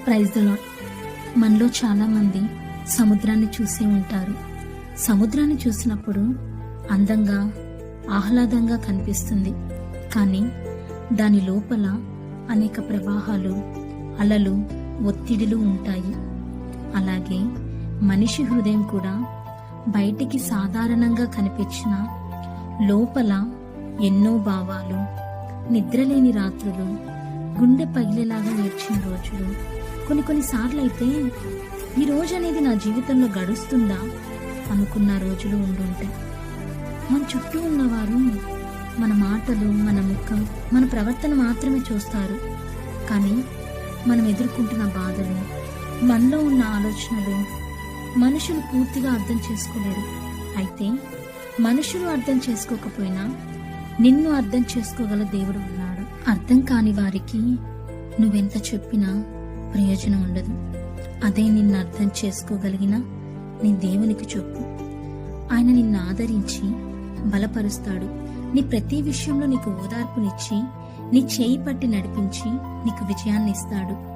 Praise the lord. మనలో చాలామంది సముద్రాన్ని చూసే ఉంటారు. సముద్రాన్ని చూసినప్పుడు అందంగా, ఆహ్లాదంగా కనిపిస్తుంది. కానీ దాని లోపల అనేక ప్రవాహాలు, అలలు, ఒత్తిడిలు ఉంటాయి. అలాగే మనిషి హృదయం కూడా బయటికి సాధారణంగా కనిపించిన లోపల ఎన్నో భావాలు, నిద్రలేని రాత్రులు, గుండె పగిలేలాగా ఏడ్చిన రోజులు, కొన్నిసార్లు అయితే ఈ రోజు అనేది నా జీవితంలో గడుస్తుందా అనుకున్న రోజులు ఉండుంటాయి. మన చుట్టూ ఉన్నవారు మన మాటలు, మన ముఖం, మన ప్రవర్తన మాత్రమే చూస్తారు. కానీ మనం ఎదుర్కొంటున్న బాధలు, మనలో ఉన్న ఆలోచనలు మనుషులు పూర్తిగా అర్థం చేసుకోలేరు. అయితే మనుషులు అర్థం చేసుకోకపోయినా నిన్ను అర్థం చేసుకోగల దేవుడు ఉన్నాడు. అర్థం కాని వారికి నువ్వెంత చెప్పినా ప్రయోజనం ఉండదు. అదే నిన్ను అర్థం చేసుకోగలిగిన నీ దేవునికి చెప్పు. ఆయన నిన్ను ఆదరించి బలపరుస్తాడు. నీ ప్రతి విషయంలో నీకు ఓదార్పునిచ్చి, నీ చేయి పట్టి నడిపించి నీకు విజయాన్ని ఇస్తాడు.